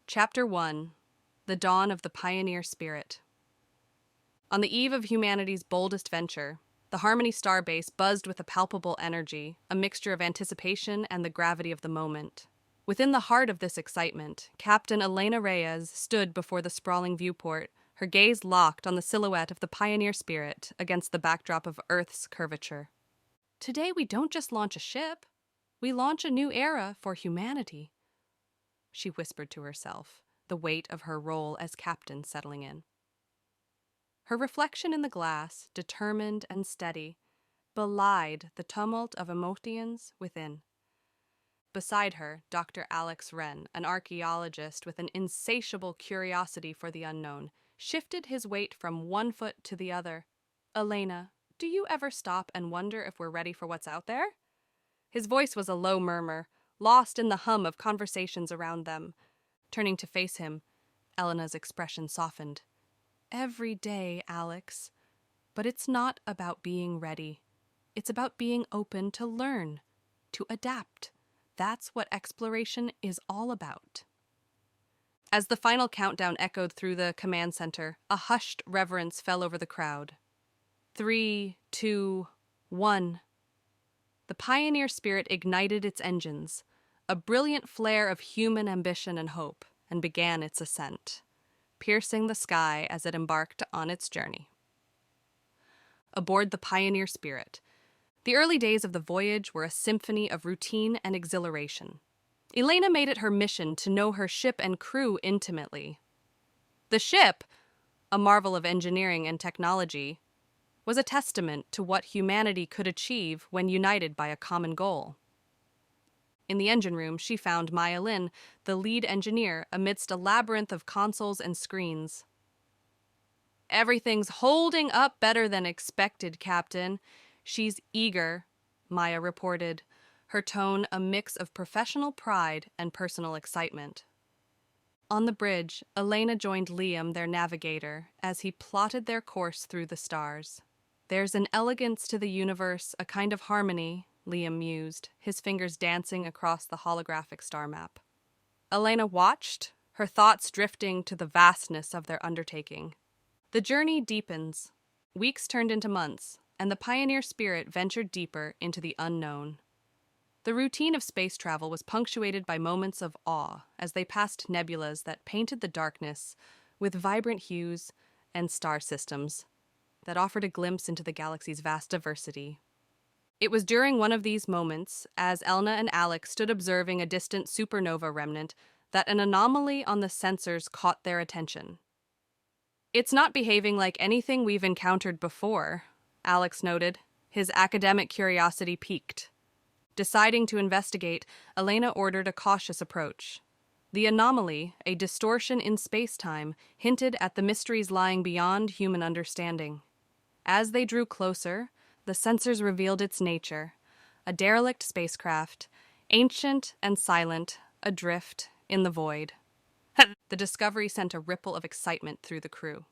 Chapter 1: The Dawn of the Pioneer Spirit. On the eve of humanity's boldest venture, the Harmony starbase buzzed with a palpable energy, a mixture of anticipation and the gravity of the moment. Within the heart of this excitement, Captain Elena Reyes stood before the sprawling viewport, her gaze locked on the silhouette of the Pioneer Spirit against the backdrop of Earth's curvature. Today we don't just launch a ship, we launch a new era for humanity, she whispered to herself, the weight of her role as captain settling in. Her reflection in the glass, determined and steady, belied the tumult of emotions within. Beside her, Dr. Alex Wren, an archaeologist with an insatiable curiosity for the unknown, shifted his weight from one foot to the other. "Elena, do you ever stop and wonder if we're ready for what's out there?" His voice was a low murmur, lost in the hum of conversations around them. Turning to face him, Elena's expression softened. "Every day, Alex. But it's not about being ready. It's about being open to learn, to adapt. That's what exploration is all about." As the final countdown echoed through the command center, a hushed reverence fell over the crowd. 3, 2, 1. The Pioneer Spirit ignited its engines, a brilliant flare of human ambition and hope, and began its ascent, piercing the sky as it embarked on its journey. Aboard the Pioneer Spirit, the early days of the voyage were a symphony of routine and exhilaration. Elena made it her mission to know her ship and crew intimately. The ship, a marvel of engineering and technology, was a testament to what humanity could achieve when united by a common goal. In the engine room, she found Maya Lin, the lead engineer, amidst a labyrinth of consoles and screens. "Everything's holding up better than expected, Captain. She's eager," Maya reported, her tone a mix of professional pride and personal excitement. On the bridge, Elena joined Liam, their navigator, as he plotted their course through the stars. "There's an elegance to the universe, a kind of harmony," Liam mused, his fingers dancing across the holographic star map. Elena watched, her thoughts drifting to the vastness of their undertaking. The journey deepens. Weeks turned into months, and the Pioneer Spirit ventured deeper into the unknown. The routine of space travel was punctuated by moments of awe as they passed nebulas that painted the darkness with vibrant hues and star systems that offered a glimpse into the galaxy's vast diversity. It was during one of these moments, as Elna and Alex stood observing a distant supernova remnant, that an anomaly on the sensors caught their attention. "It's not behaving like anything we've encountered before," Alex noted, his academic curiosity piqued. Deciding to investigate, Elena ordered a cautious approach. The anomaly, a distortion in space-time, hinted at the mysteries lying beyond human understanding. As they drew closer, the sensors revealed its nature: a derelict spacecraft, ancient and silent, adrift in the void. The discovery sent a ripple of excitement through the crew.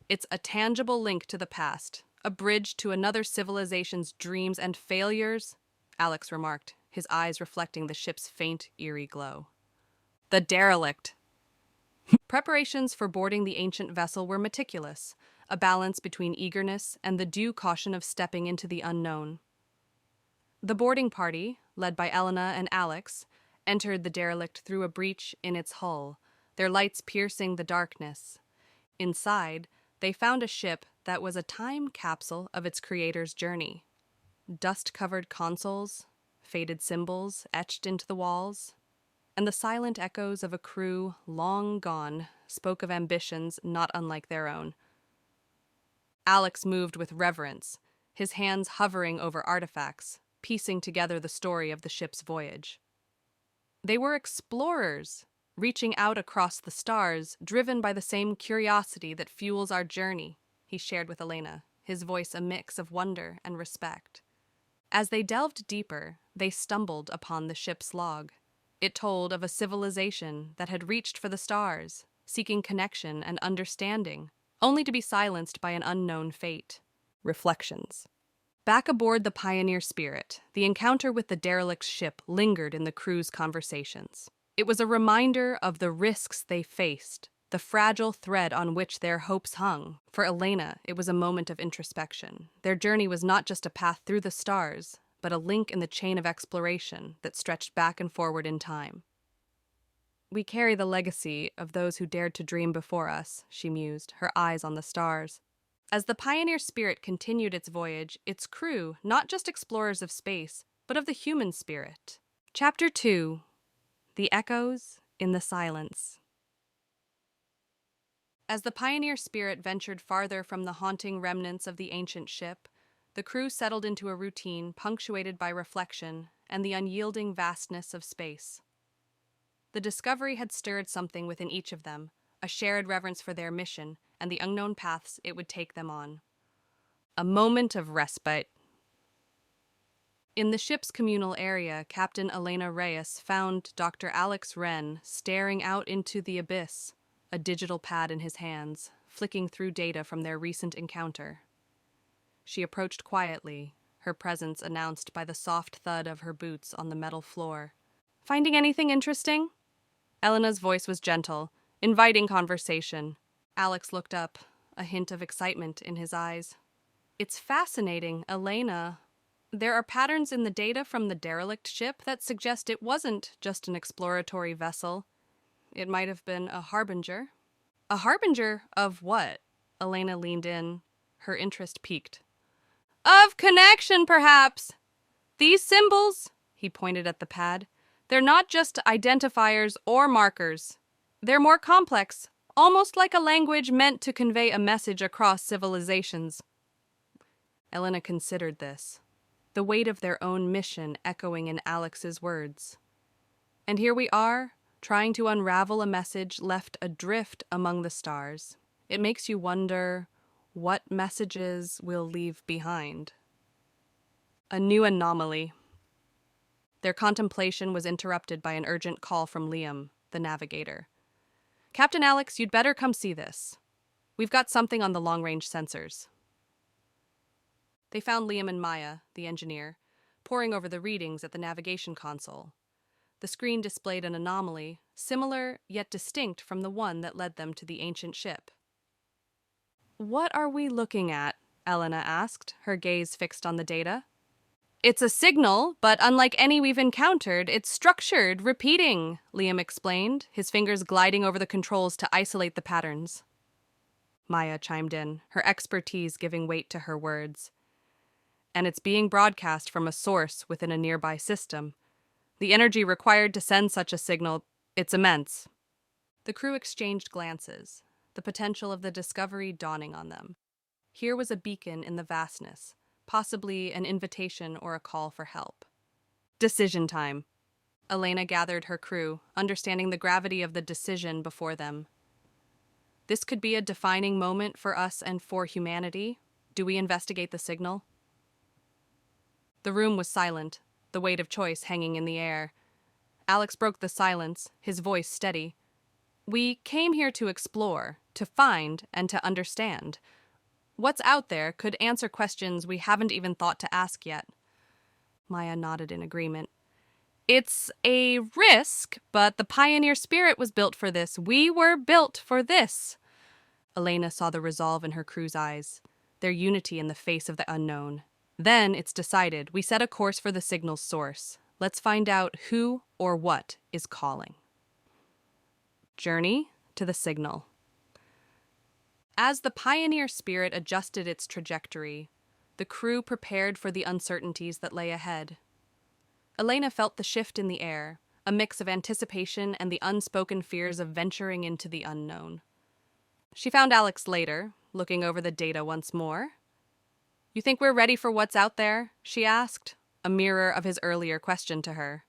"It's a tangible link to the past, a bridge to another civilization's dreams and failures," Alex remarked, his eyes reflecting the ship's faint, eerie glow. "The derelict." Preparations for boarding the ancient vessel were meticulous, a balance between eagerness and the due caution of stepping into the unknown. The boarding party, led by Elena and Alex, entered the derelict through a breach in its hull, their lights piercing the darkness. Inside, they found a ship that was a time capsule of its creator's journey. Dust-covered consoles, faded symbols etched into the walls, and the silent echoes of a crew long gone spoke of ambitions not unlike their own. Alex moved with reverence, his hands hovering over artifacts, piecing together the story of the ship's voyage. They were explorers, reaching out across the stars, driven by the same curiosity that fuels our journey, he shared with Elena, his voice a mix of wonder and respect. As they delved deeper, they stumbled upon the ship's log. It told of a civilization that had reached for the stars, seeking connection and understanding, only to be silenced by an unknown fate. Reflections. Back aboard the Pioneer Spirit, the encounter with the derelict ship lingered in the crew's conversations. It was a reminder of the risks they faced, the fragile thread on which their hopes hung. For Elena, it was a moment of introspection. Their journey was not just a path through the stars, but a link in the chain of exploration that stretched back and forward in time. "We carry the legacy of those who dared to dream before us," she mused, her eyes on the stars. As the pioneer spirit continued its voyage, its crew, not just explorers of space, but of the human spirit. Chapter 2: The Echoes in the Silence. As the pioneer spirit ventured farther from the haunting remnants of the ancient ship, the crew settled into a routine punctuated by reflection and the unyielding vastness of space. The discovery had stirred something within each of them, a shared reverence for their mission and the unknown paths it would take them on. A moment of respite. In the ship's communal area, Captain Elena Reyes found Dr. Alex Wren staring out into the abyss, a digital pad in his hands, flicking through data from their recent encounter. She approached quietly, her presence announced by the soft thud of her boots on the metal floor. "Finding anything interesting?" Elena's voice was gentle, inviting conversation. Alex looked up, a hint of excitement in his eyes. "It's fascinating, Elena. There are patterns in the data from the derelict ship that suggest it wasn't just an exploratory vessel. It might have been a harbinger." "A harbinger of what?" Elena leaned in, her interest piqued. "Of connection, perhaps. These symbols," he pointed at the pad, "they're not just identifiers or markers. They're more complex, almost like a language meant to convey a message across civilizations." Elena considered this, the weight of their own mission echoing in Alex's words. And here we are, trying to unravel a message left adrift among the stars. It makes you wonder what messages we'll leave behind. A new anomaly. Their contemplation was interrupted by an urgent call from Liam, the navigator. "Captain Alex, you'd better come see this. We've got something on the long-range sensors." They found Liam and Maya, the engineer, poring over the readings at the navigation console. The screen displayed an anomaly, similar yet distinct from the one that led them to the ancient ship. "What are we looking at?" Elena asked, her gaze fixed on the data. "It's a signal, but unlike any we've encountered, it's structured, repeating," Liam explained, his fingers gliding over the controls to isolate the patterns. Maya chimed in, her expertise giving weight to her words. "And it's being broadcast from a source within a nearby system. The energy required to send such a signal, it's immense." The crew exchanged glances, the potential of the discovery dawning on them. Here was a beacon in the vastness, possibly an invitation or a call for help. Decision time. Elena gathered her crew, understanding the gravity of the decision before them. "This could be a defining moment for us and for humanity. Do we investigate the signal?" The room was silent, the weight of choice hanging in the air. Alex broke the silence, his voice steady. "We came here to explore, to find, and to understand. What's out there could answer questions we haven't even thought to ask yet." Maya nodded in agreement. "It's a risk, but the pioneer spirit was built for this. We were built for this." Elena saw the resolve in her crew's eyes, their unity in the face of the unknown. "Then it's decided. We set a course for the signal's source. Let's find out who or what is calling." Journey to the signal. As the pioneer spirit adjusted its trajectory, the crew prepared for the uncertainties that lay ahead. Elena felt the shift in the air, a mix of anticipation and the unspoken fears of venturing into the unknown. She found Alex later, looking over the data once more. "You think we're ready for what's out there?" she asked, a mirror of his earlier question to her.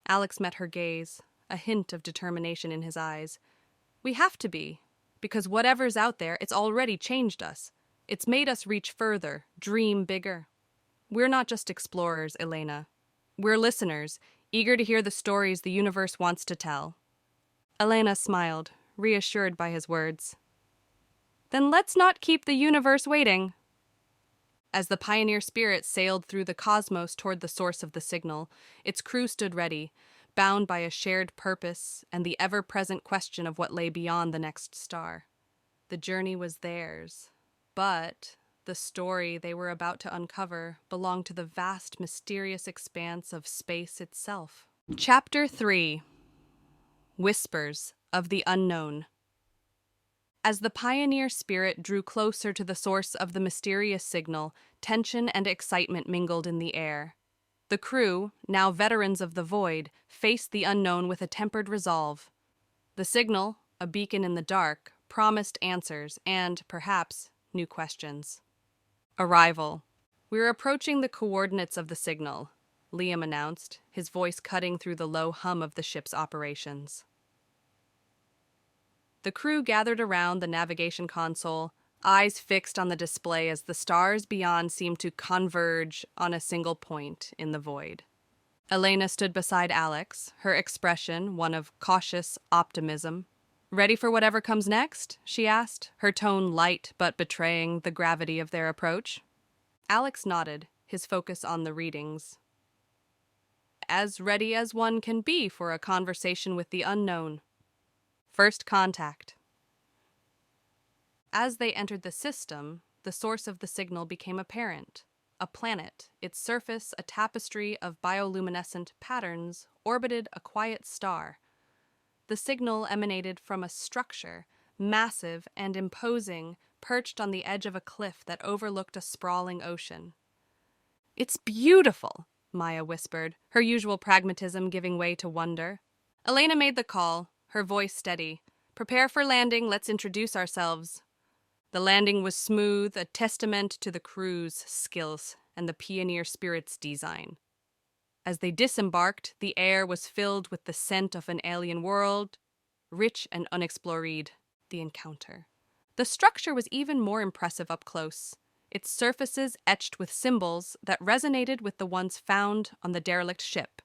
Alex met her gaze, a hint of determination in his eyes. "We have to be, because whatever's out there, it's already changed us. It's made us reach further, dream bigger. We're not just explorers, Elena. We're listeners, eager to hear the stories the universe wants to tell." Elena smiled, reassured by his words. "Then let's not keep the universe waiting." As the pioneer spirit sailed through the cosmos toward the source of the signal, its crew stood ready, bound by a shared purpose and the ever-present question of what lay beyond the next star. The journey was theirs, but the story they were about to uncover belonged to the vast, mysterious expanse of space itself. Chapter 3: Whispers of the Unknown. As the pioneer spirit drew closer to the source of the mysterious signal, tension and excitement mingled in the air. The crew, now veterans of the void, faced the unknown with a tempered resolve. The signal, a beacon in the dark, promised answers and, perhaps, new questions. Arrival. "We're approaching the coordinates of the signal," Liam announced, his voice cutting through the low hum of the ship's operations. The crew gathered around the navigation console, eyes fixed on the display as the stars beyond seemed to converge on a single point in the void. Elena stood beside Alex, her expression one of cautious optimism. "Ready for whatever comes next?" she asked, her tone light but betraying the gravity of their approach. Alex nodded, his focus on the readings. "As ready as one can be for a conversation with the unknown. First contact." As they entered the system, the source of the signal became apparent. A planet, its surface a tapestry of bioluminescent patterns, orbited a quiet star. The signal emanated from a structure, massive and imposing, perched on the edge of a cliff that overlooked a sprawling ocean. "It's beautiful," Maya whispered, her usual pragmatism giving way to wonder. Elena made the call, her voice steady. "Prepare for landing, let's introduce ourselves." The landing was smooth, a testament to the crew's skills and the pioneer spirit's design. As they disembarked, the air was filled with the scent of an alien world, rich and unexplored. The encounter. The structure was even more impressive up close, its surfaces etched with symbols that resonated with the ones found on the derelict ship.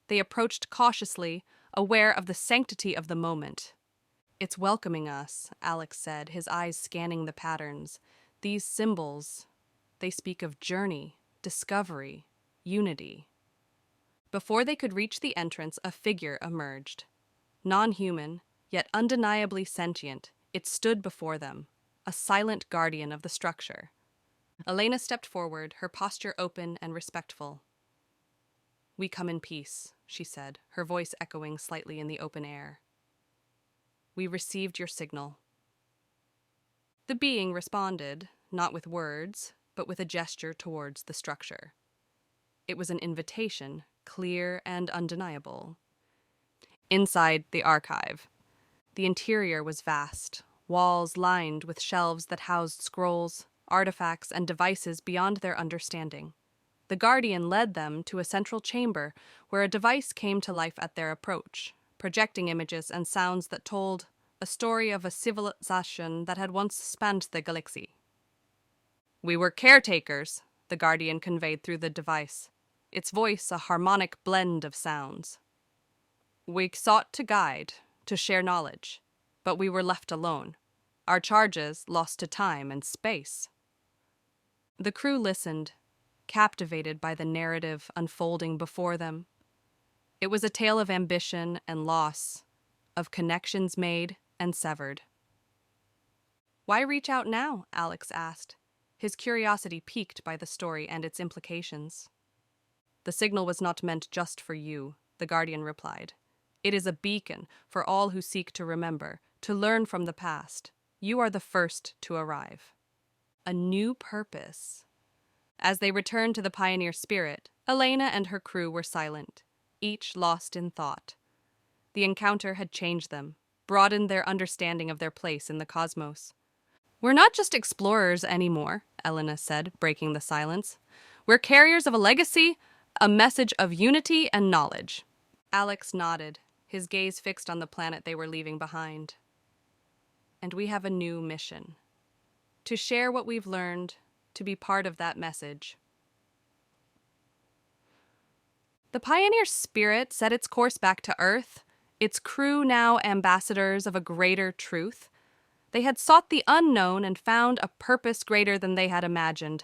They approached cautiously, aware of the sanctity of the moment. "It's welcoming us," Alex said, his eyes scanning the patterns. "These symbols, they speak of journey, discovery, unity." Before they could reach the entrance, a figure emerged. Non-human, yet undeniably sentient, it stood before them, a silent guardian of the structure. Elena stepped forward, her posture open and respectful. "We come in peace," she said, her voice echoing slightly in the open air. "We received your signal." The being responded, not with words, but with a gesture towards the structure. It was an invitation, clear and undeniable. Inside the archive. The interior was vast, walls lined with shelves that housed scrolls, artifacts, and devices beyond their understanding. The guardian led them to a central chamber where a device came to life at their approach, projecting images and sounds that told a story of a civilization that had once spanned the galaxy. "We were caretakers," the guardian conveyed through the device, its voice a harmonic blend of sounds. "We sought to guide, to share knowledge, but we were left alone, our charges lost to time and space." The crew listened, captivated by the narrative unfolding before them. It was a tale of ambition and loss, of connections made and severed. "Why reach out now?" Alex asked, his curiosity piqued by the story and its implications. "The signal was not meant just for you," the guardian replied. "It is a beacon for all who seek to remember, to learn from the past. You are the first to arrive." A new purpose. As they returned to the pioneer spirit, Elena and her crew were silent, each lost in thought. The encounter had changed them, broadened their understanding of their place in the cosmos. "We're not just explorers anymore," Elena said, breaking the silence. "We're carriers of a legacy, a message of unity and knowledge." Alex nodded, his gaze fixed on the planet they were leaving behind. "And we have a new mission. To share what we've learned, to be part of that message." The pioneer spirit set its course back to Earth, its crew now ambassadors of a greater truth. They had sought the unknown and found a purpose greater than they had imagined.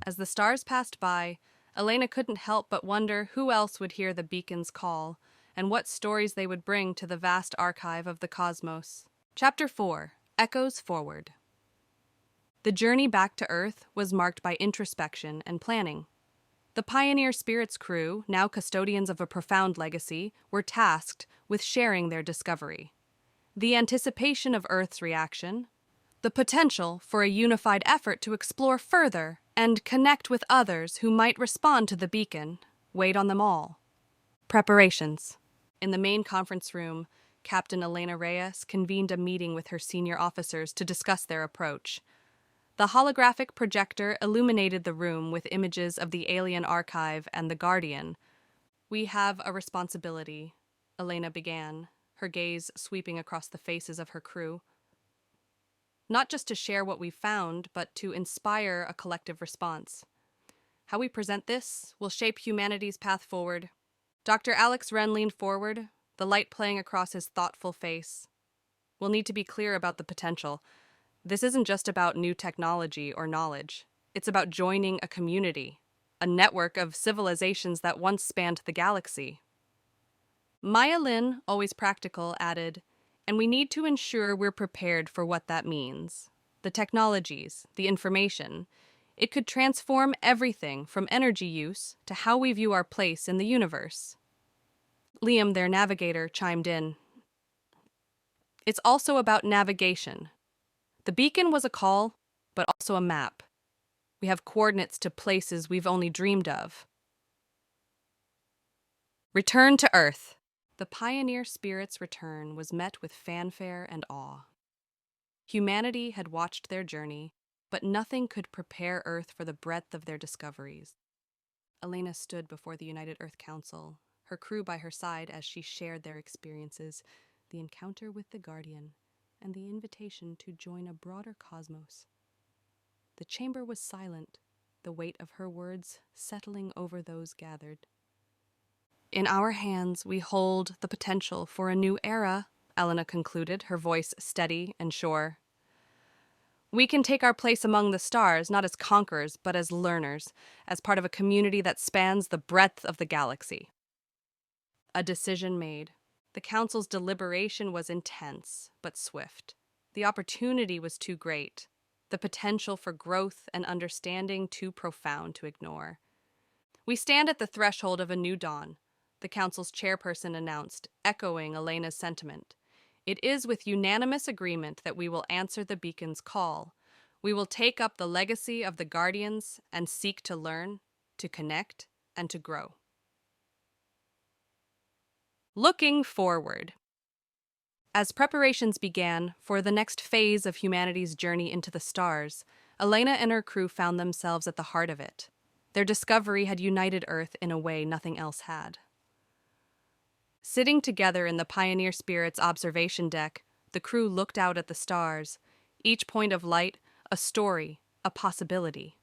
As the stars passed by, Elena couldn't help but wonder who else would hear the beacon's call, and what stories they would bring to the vast archive of the cosmos. Chapter 4: Echoes Forward. The journey back to Earth was marked by introspection and planning. The Pioneer Spirit's crew, now custodians of a profound legacy, were tasked with sharing their discovery. The anticipation of Earth's reaction, the potential for a unified effort to explore further and connect with others who might respond to the beacon, weighed on them all. Preparations. In the main conference room, Captain Elena Reyes convened a meeting with her senior officers to discuss their approach. The holographic projector illuminated the room with images of the alien archive and the Guardian. "We have a responsibility," Elena began, her gaze sweeping across the faces of her crew. "Not just to share what we've found, but to inspire a collective response. How we present this will shape humanity's path forward." Dr. Alex Wren leaned forward, the light playing across his thoughtful face. "We'll need to be clear about the potential. This isn't just about new technology or knowledge. It's about joining a community, a network of civilizations that once spanned the galaxy." Maya Lin, always practical, added, "And we need to ensure we're prepared for what that means. The technologies, the information. It could transform everything from energy use to how we view our place in the universe." Liam, their navigator, chimed in. "It's also about navigation. The beacon was a call, but also a map. We have coordinates to places we've only dreamed of." Return to Earth. The Pioneer Spirit's return was met with fanfare and awe. Humanity had watched their journey, but nothing could prepare Earth for the breadth of their discoveries. Elena stood before the United Earth Council, her crew by her side as she shared their experiences, the encounter with the Guardian, and the invitation to join a broader cosmos. The chamber was silent, the weight of her words settling over those gathered. "In our hands, we hold the potential for a new era," Elena concluded, her voice steady and sure. "We can take our place among the stars, not as conquerors, but as learners, as part of a community that spans the breadth of the galaxy." A decision made. The council's deliberation was intense, but swift. The opportunity was too great, the potential for growth and understanding too profound to ignore. "We stand at the threshold of a new dawn," the council's chairperson announced, echoing Elena's sentiment. "It is with unanimous agreement that we will answer the beacon's call. We will take up the legacy of the Guardians and seek to learn, to connect, and to grow." Looking forward. As preparations began for the next phase of humanity's journey into the stars, Elena and her crew found themselves at the heart of it. Their discovery had united Earth in a way nothing else had. Sitting together in the Pioneer Spirit's observation deck, the crew looked out at the stars, each point of light a story, a possibility.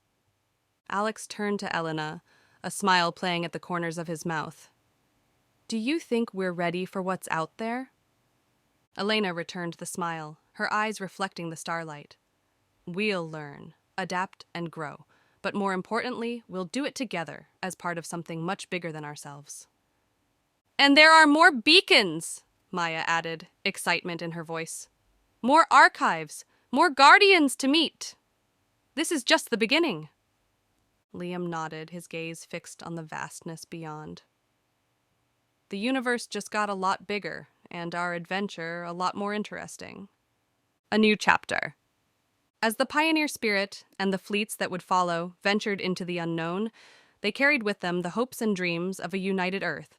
Alex turned to Elena, a smile playing at the corners of his mouth. "Do you think we're ready for what's out there?" Elena returned the smile, her eyes reflecting the starlight. "We'll learn, adapt, and grow, but more importantly, we'll do it together as part of something much bigger than ourselves." "And there are more beacons," Maya added, excitement in her voice. "More archives, more Guardians to meet. This is just the beginning." Liam nodded, his gaze fixed on the vastness beyond. "The universe just got a lot bigger, and our adventure a lot more interesting." A new chapter. As the Pioneer Spirit and the fleets that would follow ventured into the unknown, they carried with them the hopes and dreams of a united Earth.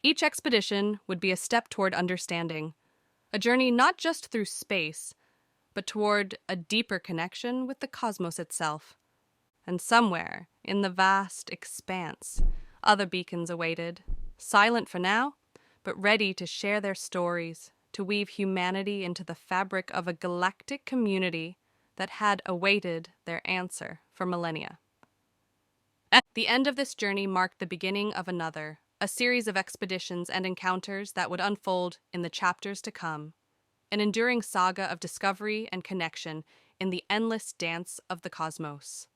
Each expedition would be a step toward understanding, a journey not just through space, but toward a deeper connection with the cosmos itself. And somewhere, in the vast expanse, other beacons awaited, silent for now, but ready to share their stories, to weave humanity into the fabric of a galactic community that had awaited their answer for millennia. The end of this journey marked the beginning of another, a series of expeditions and encounters that would unfold in the chapters to come, an enduring saga of discovery and connection in the endless dance of the cosmos.